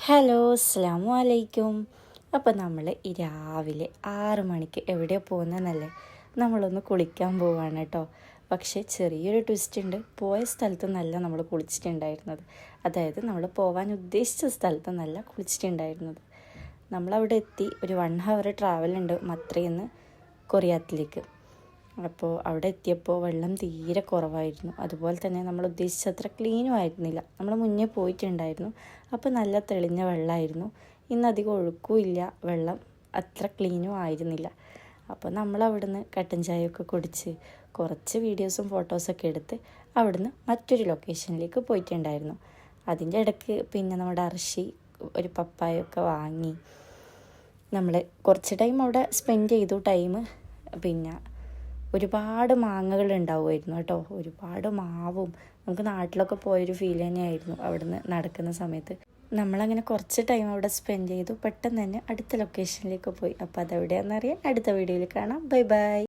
Hello അസ്സലാമു അലൈക്കും. അപ്പോൾ നമ്മൾ ഈ രാവിലെ 6 മണിക്ക് എവിടെയോ പോകുന്നതെന്നല്ലേ, നമ്മളൊന്ന് കുളിക്കാൻ പോവുകയാണ് കേട്ടോ. പക്ഷേ ചെറിയൊരു ട്വിസ്റ്റ് ഉണ്ട്. പോയ സ്ഥലത്ത് നല്ല നമ്മൾ കുളിച്ചിട്ടുണ്ടായിരുന്നത്, അതായത് നമ്മൾ പോകാൻ ഉദ്ദേശിച്ച സ്ഥലത്ത് നല്ല കുളിച്ചിട്ടുണ്ടായിരുന്നത്. നമ്മളവിടെ എത്തി ഒരു 1 hour ട്രാവലുണ്ട് മത്രയിൽ നിന്ന് കൊറിയാത്തിലേക്ക്. അപ്പോൾ അവിടെ എത്തിയപ്പോൾ വെള്ളം തീരെ കുറവായിരുന്നു. അതുപോലെ തന്നെ നമ്മൾ ഉദ്ദേശിച്ചത്ര ക്ലീനും ആയിരുന്നില്ല. നമ്മൾ മുന്നേ പോയിട്ടുണ്ടായിരുന്നു, അപ്പോൾ നല്ല തെളിഞ്ഞ വെള്ളമായിരുന്നു. ഇന്നധികം ഒഴുക്കും ഇല്ല, വെള്ളം അത്ര ക്ലീനും ആയിരുന്നില്ല. അപ്പോൾ നമ്മൾ അവിടുന്ന് കട്ടൻ ചായയൊക്കെ കുടിച്ച് കുറച്ച് വീഡിയോസും ഫോട്ടോസൊക്കെ എടുത്ത് അവിടുന്ന് മറ്റൊരു ലൊക്കേഷനിലേക്ക് പോയിട്ടുണ്ടായിരുന്നു. അതിൻ്റെ ഇടയ്ക്ക് പിന്നെ നമ്മുടെ അർഷി ഒരു പപ്പായൊക്കെ വാങ്ങി നമ്മൾ കുറച്ച് ടൈം അവിടെ സ്പെൻഡ് ചെയ്തു. പിന്നെ ഒരുപാട് മാങ്ങകൾ ഉണ്ടാവുമായിരുന്നു കേട്ടോ, ഒരുപാട് മാവും. നമുക്ക് നാട്ടിലൊക്കെ പോയൊരു ഫീൽ തന്നെയായിരുന്നു അവിടുന്ന് നടക്കുന്ന സമയത്ത്. നമ്മളങ്ങനെ കുറച്ച് ടൈം അവിടെ സ്പെൻഡ് ചെയ്തു. പെട്ടെന്ന് തന്നെ അടുത്ത ലൊക്കേഷനിലേക്ക് പോയി. അപ്പോൾ അതെവിടെയാണെന്നറിയാൻ അടുത്ത വീഡിയോയിൽ കാണാം. Bye bye.